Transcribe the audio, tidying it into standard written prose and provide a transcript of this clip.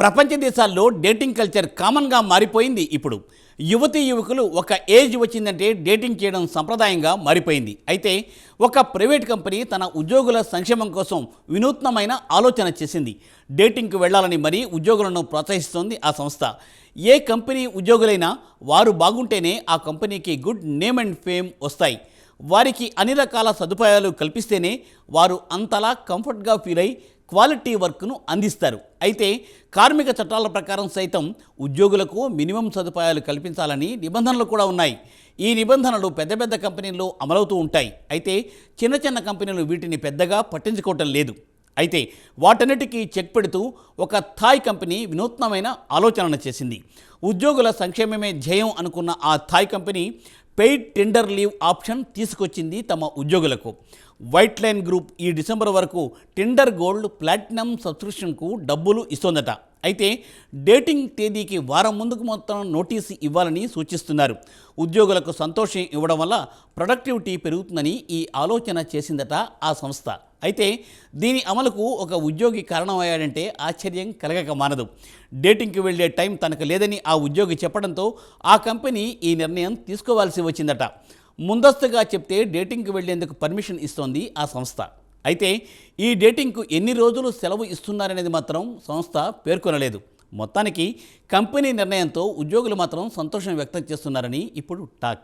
ప్రపంచ దేశాల్లో dating culture కామన్గా మారిపోయింది. ఇప్పుడు యువతీ యువకులు ఒక ఏజ్ వచ్చిందంటే డేటింగ్ చేయడం సంప్రదాయంగా మారిపోయింది. అయితే ఒక ప్రైవేట్ కంపెనీ తన ఉద్యోగుల సంక్షేమం కోసం వినూత్నమైన ఆలోచన చేసింది. డేటింగ్కు వెళ్లాలని మరీ ఉద్యోగులను ప్రోత్సహిస్తోంది ఆ సంస్థ. ఏ కంపెనీ ఉద్యోగులైనా వారు బాగుంటేనే ఆ కంపెనీకి గుడ్ నేమ్ అండ్ ఫేమ్ వస్తాయి. వారికి అన్ని రకాల సదుపాయాలు కల్పిస్తేనే వారు అంతలా కంఫర్ట్గా ఫీల్ అయి క్వాలిటీ వర్క్ను అందిస్తారు. అయితే కార్మిక చట్టాల ప్రకారం సైతం ఉద్యోగులకు మినిమం సదుపాయాలు కల్పించాలని నిబంధనలు కూడా ఉన్నాయి. ఈ నిబంధనలు పెద్ద పెద్ద కంపెనీల్లో అమలవుతూ ఉంటాయి. అయితే చిన్న చిన్న కంపెనీలు వీటిని పెద్దగా పట్టించుకోవటం లేదు. అయితే వాటన్నిటికీ చెక్ పెడుతూ ఒక థాయ్ కంపెనీ వినూత్నమైన ఆలోచనను చేసింది. ఉద్యోగుల సంక్షేమమే ధ్యేయం అనుకున్న ఆ Thai company paid Tinder leave option తీసుకొచ్చింది తమ ఉద్యోగులకు. వైట్ లైన్ గ్రూప్ ఈ డిసెంబర్ వరకు టెండర్ గోల్డ్ ప్లాటినం సబ్స్క్రిప్షన్కు డబ్బులు ఇస్తోందట. అయితే డేటింగ్ తేదీకి వారం ముందుకు మొత్తం నోటీసు ఇవ్వాలని సూచిస్తున్నారు. ఉద్యోగులకు సంతోషం ఇవ్వడం వల్ల ప్రొడక్టివిటీ పెరుగుతుందని ఈ ఆలోచన చేసిందట ఆ సంస్థ. అయితే దీని అమలుకు ఒక ఉద్యోగి కారణమయ్యాడంటే ఆశ్చర్యం కలగక మానదు. డేటింగ్కి వెళ్లే టైం తనకు లేదని ఆ ఉద్యోగి చెప్పడంతో ఆ కంపెనీ ఈ నిర్ణయం తీసుకోవాల్సి వచ్చిందట. ముందస్తుగా చెప్తే డేటింగ్కి వెళ్లేందుకు పర్మిషన్ ఇస్తోంది ఆ సంస్థ. అయితే ఈ డేటింగ్కు ఎన్ని రోజులు సెలవు ఇస్తున్నారనేది మాత్రం సంస్థ పేర్కొనలేదు. మొత్తానికి కంపెనీ నిర్ణయంతో ఉద్యోగులు మాత్రం సంతోషం వ్యక్తం చేస్తున్నారని ఇప్పుడు టాక్.